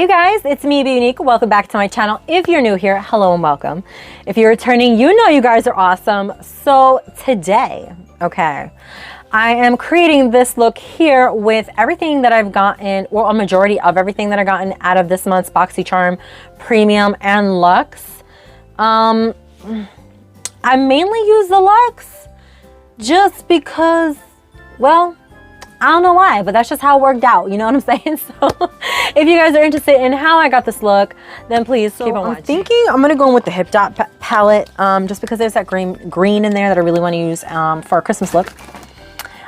you guys, it's me, Be Unique. Welcome back to my channel. If you're new here, hello and welcome. If you're returning, you know you guys are awesome. So today, okay, I am creating this look here with everything that I've gotten, or a majority of everything that I've gotten out of this month's BoxyCharm Premium and Luxe. I mainly use the Luxe just because, well, I don't know why, but that's just how it worked out. You know what I'm saying? So if you guys are interested in how I got this look, then please keep on watching. I'm thinking I'm gonna go in with the Hip Dot palette, just because there's that green in there that I really want to use for a Christmas look.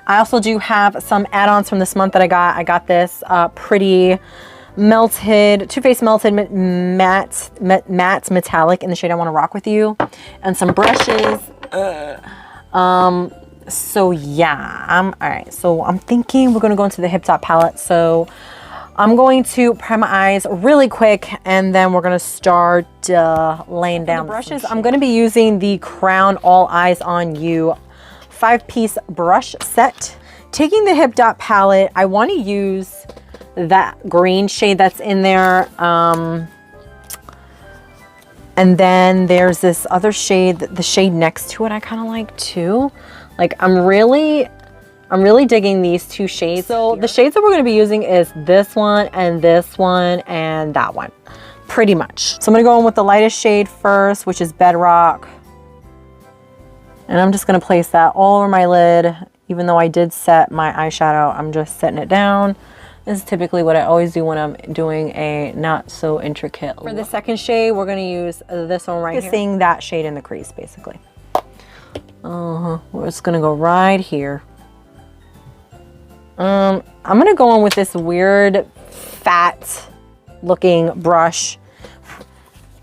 I also do have some add-ons from this month that I got. I got this pretty melted, Too Faced melted matte metallic in the shade I Want to Rock With You, and some brushes. So yeah, all right, so I'm thinking we're gonna go into the Hip Dot palette. So I'm going to prime my eyes really quick, and then we're gonna start laying down the brushes. I'm gonna be using the Crown All Eyes on You 5-piece brush set. Taking the Hip Dot palette, I want to use that green shade that's in there, and then there's this other shade, the shade next to it I kind of like too. Like I'm really digging these two shades. So the shades that we're going to be using is this one and that one, pretty much. So I'm going to go in with the lightest shade first, which is Bedrock. And I'm just going to place that all over my lid. Even though I did set my eyeshadow, I'm just setting it down. This is typically what I always do when I'm doing a not so intricate look. For the second shade, we're going to use this one right here. Seeing that shade in the crease, basically. We're just gonna go right here. I'm gonna go in with this weird fat looking brush,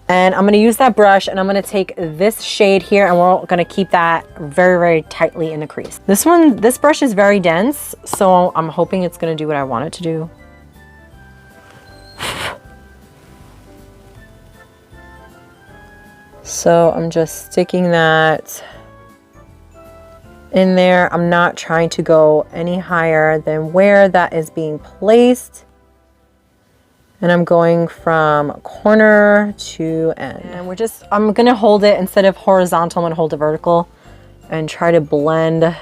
and I'm gonna use that brush, and I'm gonna take this shade here, and we're gonna keep that very, very tightly in the crease. This brush is very dense, so I'm hoping it's gonna do what I want it to do. So I'm just sticking that in there. I'm not trying to go any higher than where that is being placed. And I'm going from corner to end. And I'm gonna hold it, instead of horizontal, I'm gonna hold it vertical and try to blend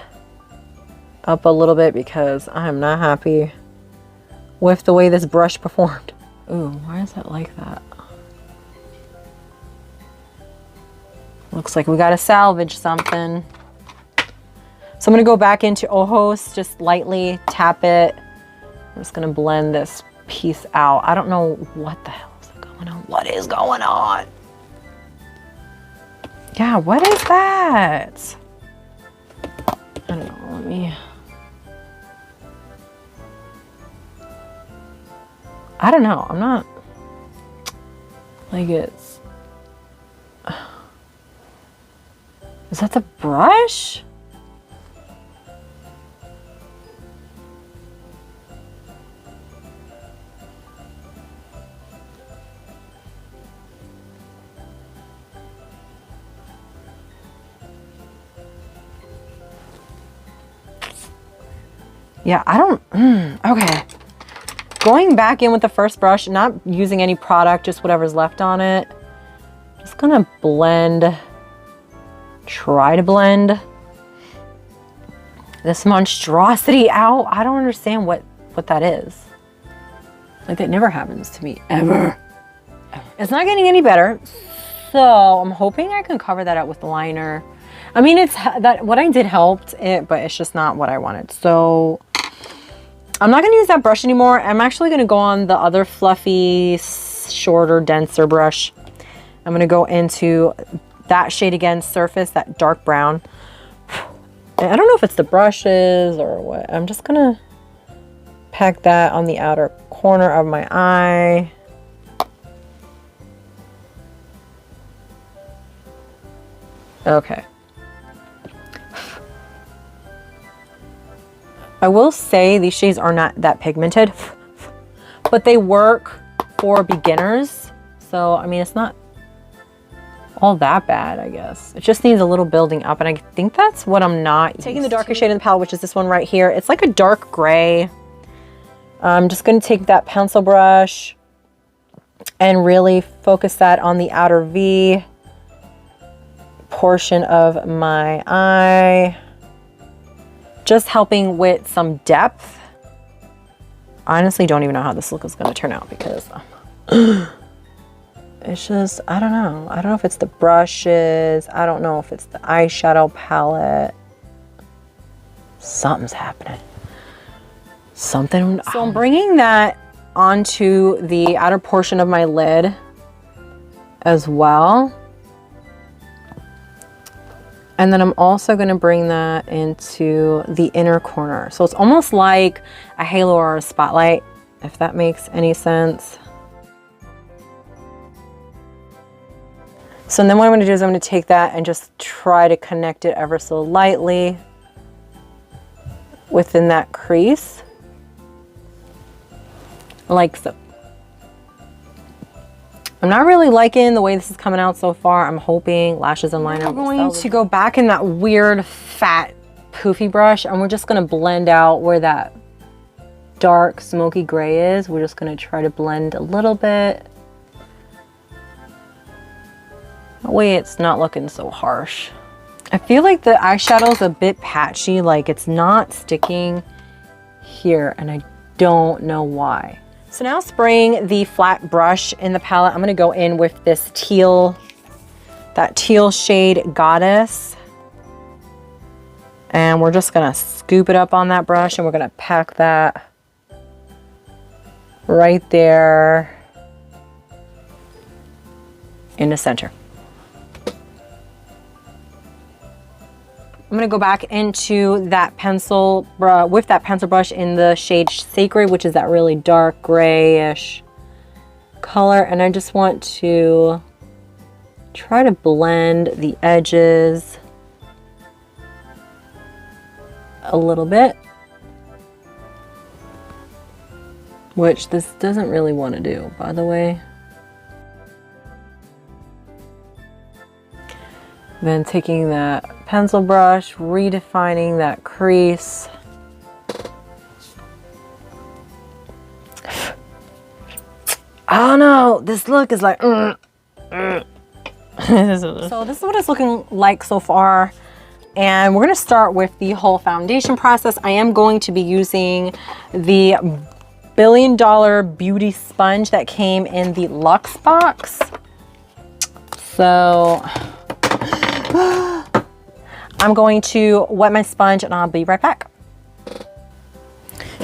up a little bit, because I am not happy with the way this brush performed. Ooh, why is it like that? Looks like we gotta salvage something. So I'm gonna go back into Ojos, just lightly tap it. I'm just gonna blend this piece out. I don't know what the hell is going on. What is going on? Yeah, what is that? I don't know, let me... I don't know, I'm not... Like it's... Is that the brush? Yeah, I don't, okay. Going back in with the first brush, not using any product, just whatever's left on it. Just gonna blend, try to blend this monstrosity out. I don't understand what that is. Like, that never happens to me, ever. It's not getting any better. So I'm hoping I can cover that up with the liner. I mean, what I did helped it, but it's just not what I wanted. So I'm not gonna use that brush anymore. I'm actually gonna go on the other fluffy, shorter, denser brush. I'm gonna go into that shade again, Surface, that dark brown. And I don't know if it's the brushes or what. I'm just gonna pack that on the outer corner of my eye. Okay. I will say these shades are not that pigmented, but they work for beginners. So, I mean, it's not all that bad, I guess. It just needs a little building up, and I think that's what I'm not taking the darker shade in the palette, which is this one right here. It's like a dark gray. I'm just going to take that pencil brush and really focus that on the outer V portion of my eye. Just helping with some depth. I honestly don't even know how this look is going to turn out because it's just, I don't know. I don't know if it's the brushes. I don't know if it's the eyeshadow palette. Something's happening. Something. So I'm bringing that onto the outer portion of my lid as well. And then I'm also going to bring that into the inner corner. So it's almost like a halo or a spotlight, if that makes any sense. So then what I'm going to do is I'm going to take that and just try to connect it ever so lightly within that crease. Like so. I'm not really liking the way this is coming out so far. I'm hoping lashes and liner. I'm going to go back in that weird fat poofy brush and we're just going to blend out where that dark smoky gray is. We're just going to try to blend a little bit. That way it's not looking so harsh. I feel like the eyeshadow is a bit patchy, like it's not sticking here and I don't know why. So now spraying the flat brush in the palette, I'm going to go in with this teal, that teal shade Goddess. And we're just going to scoop it up on that brush and we're going to pack that right there in the center. I'm going to go back into that pencil with that pencil brush in the shade Sacred, which is that really dark grayish color. And I just want to try to blend the edges a little bit, which this doesn't really want to do, by the way. Then taking that pencil brush, redefining that crease. I don't know, this look is like, So this is what it's looking like so far. And we're gonna start with the whole foundation process. I am going to be using the $1 billion beauty sponge that came in the Luxe box. So, I'm going to wet my sponge and I'll be right back.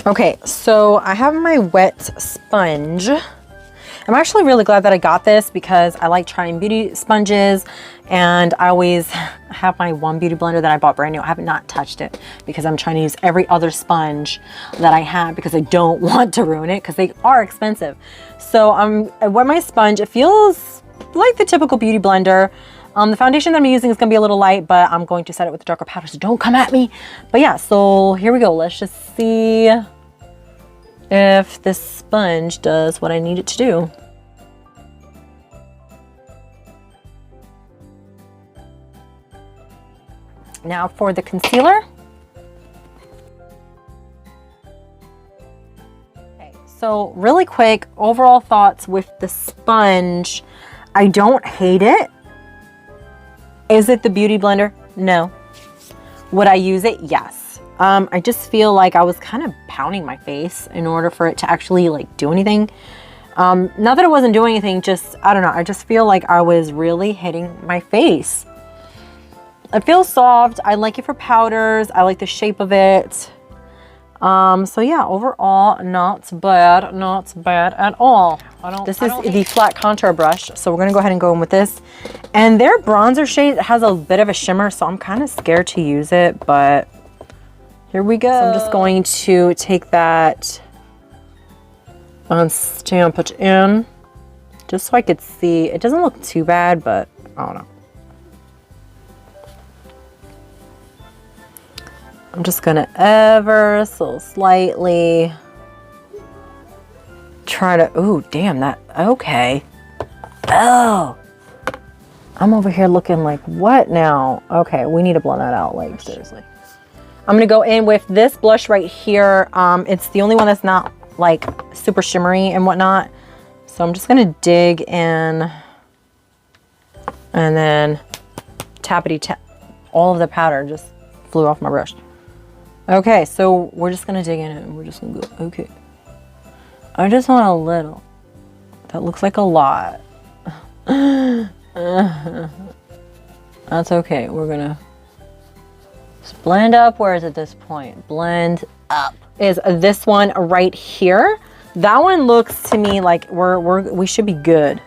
Okay, so I have my wet sponge. I'm actually really glad that I got this because I like trying beauty sponges and I always have my one beauty blender that I bought brand new. I have not touched it because I'm trying to use every other sponge that I have because I don't want to ruin it because they are expensive. So I wet my sponge. It feels like the typical beauty blender. The foundation that I'm using is going to be a little light, but I'm going to set it with a darker powder, so don't come at me. But yeah, so here we go. Let's just see if this sponge does what I need it to do. Now for the concealer. Okay, so really quick, overall thoughts with the sponge. I don't hate it. Is it the beauty blender? No. Would I use it? Yes. I just feel like I was kind of pounding my face in order for it to actually like do anything. Not that it wasn't doing anything, just, I don't know. I just feel like I was really hitting my face. It feels soft. I like it for powders. I like the shape of it. So yeah, overall, not bad at all. This is the flat contour brush, so we're gonna go ahead and go in with this. And their bronzer shade has a bit of a shimmer, so I'm kind of scared to use it, but here we go. So I'm just going to take that and stamp it in, just so I could see. It doesn't look too bad, but I don't know. I'm just gonna ever so slightly try to, ooh, damn that, okay. Oh, I'm over here looking like, what now? Okay, we need to blend that out, like seriously. I'm gonna go in with this blush right here. It's the only one that's not like super shimmery and whatnot. So I'm just gonna dig in and then tappity tap. All of the powder just flew off my brush. Okay, so we're just gonna dig in and we're just gonna go, okay. I just want a little. That looks like a lot. That's okay, we're gonna just blend upwards at this point. Blend up. Is this one right here. That one looks to me like we should be good.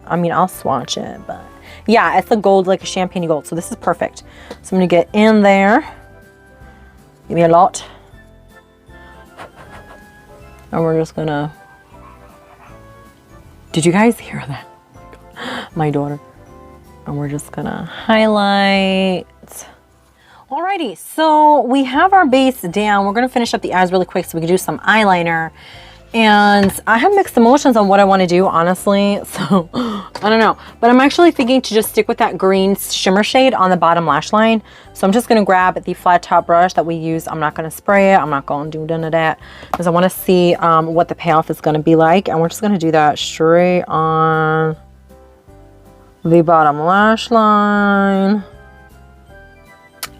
I mean, I'll swatch it, but yeah, it's a gold, like a champagne gold. So this is perfect. So I'm gonna get in there. Give me a lot. And we're just gonna, did you guys hear that? My daughter. And we're just gonna highlight. Alrighty, so we have our base down. We're gonna finish up the eyes really quick so we can do some eyeliner. And I have mixed emotions on what I want to do, honestly. So I don't know, but I'm actually thinking to just stick with that green shimmer shade on the bottom lash line. So I'm just going to grab the flat top brush that we use. I'm not going to spray it. I'm not going to do none of that because I want to see what the payoff is going to be like. And we're just going to do that straight on the bottom lash line.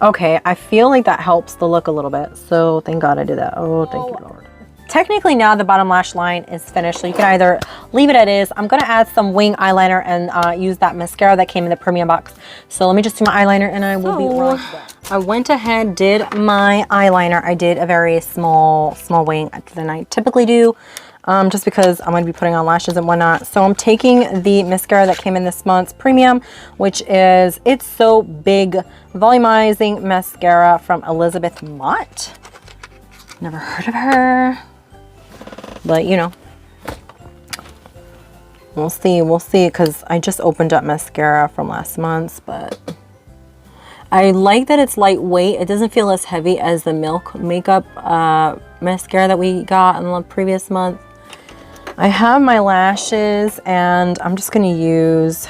Okay, I feel like that helps the look a little bit. So thank God I did that. Oh, thank you, Lord. Technically now the bottom lash line is finished, so you can either leave it as is. I'm going to add some wing eyeliner and use that mascara that came in the premium box. So let me just do my eyeliner and I will be right back. I went ahead, did my eyeliner. I did a very small wing than I typically do, just because I'm going to be putting on lashes and whatnot. So I'm taking the mascara that came in this month's premium, which is It's So Big Volumizing Mascara from Elizabeth Mott. Never heard of her. But, you know, we'll see, because I just opened up mascara from last month's, but I like that it's lightweight. It doesn't feel as heavy as the Milk Makeup mascara that we got in the previous month. I have my lashes, and I'm just going to use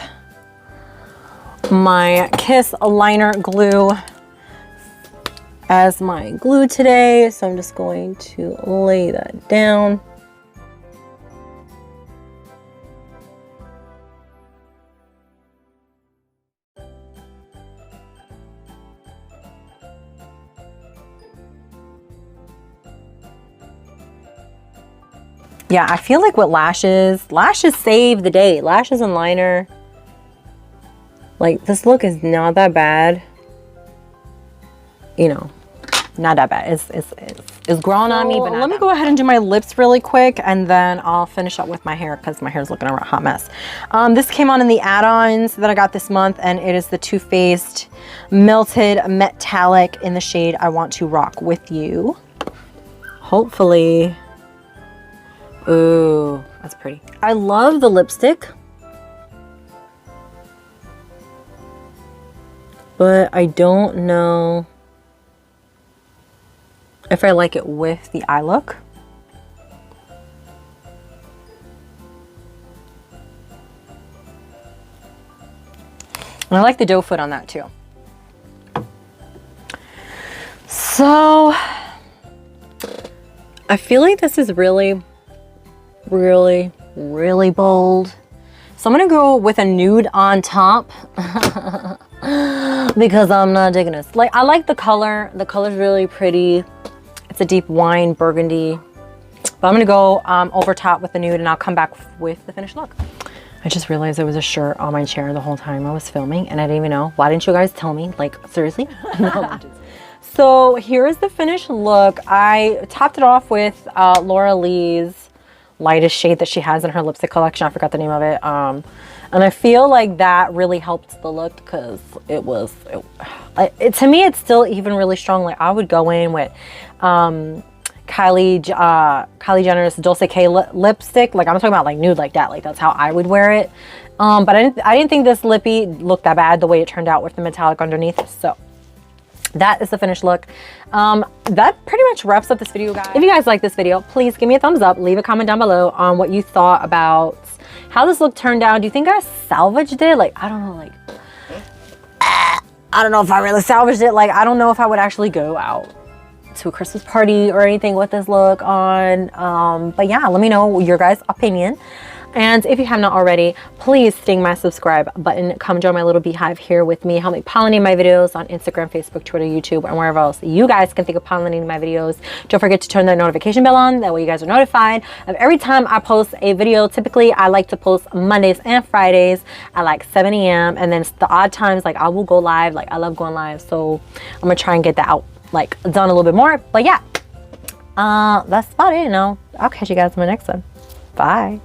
my Kiss liner glue as my glue today. So I'm just going to lay that down. Yeah, I feel like with lashes save the day. Lashes and liner. Like, this look is not that bad. You know, not that bad. It's growing on me, but let me go ahead and do my lips really quick, and then I'll finish up with my hair because my hair is looking a hot mess. This came on in the add-ons that I got this month, and it is the Too Faced Melted Metallic in the shade I Want to Rock With You. Hopefully. Ooh, that's pretty. I love the lipstick, but I don't know if I like it with the eye look. And I like the doe foot on that too. So I feel like this is really bold. So I'm gonna go with a nude on top because I'm not digging this. Like, I like the color. The color's really pretty. It's a deep wine burgundy. But I'm gonna go over top with the nude, and I'll come back with the finished look. I just realized there was a shirt on my chair the whole time I was filming, and I didn't even know. Why didn't you guys tell me? Like, seriously? No. So here's the finished look. I topped it off with Laura Lee's lightest shade that she has in her lipstick collection. I forgot the name of it. And I feel like that really helped the look because to me, it's still even really strong. Like, I would go in with Kylie Jenner's Dulce K lipstick. Like, I'm talking about like nude like that. Like, that's how I would wear it. But I didn't think this lippy looked that bad the way it turned out with the metallic underneath. So that is the finished look. That pretty much wraps up this video, guys. If you guys like this video, please give me a thumbs up. Leave a comment down below on what you thought about how this look turned out. Do you think I salvaged it? Like, I don't know, like, I don't know if I really salvaged it. Like, I don't know if I would actually go out to a Christmas party or anything with this look on. But yeah, let me know your guys' opinion. And if you have not already, please sting my subscribe button. Come join my little beehive here with me. Help me pollinate my videos on Instagram, Facebook, Twitter, YouTube, and wherever else you guys can think of pollinating my videos. Don't forget to turn that notification bell on. That way you guys are notified of every time I post a video. Typically, I like to post Mondays and Fridays at like 7 a.m. And then the odd times, like I will go live. Like I love going live. So I'm going to try and get that out, like done a little bit more. But yeah, that's about it. I'll catch you guys in my next one. Bye.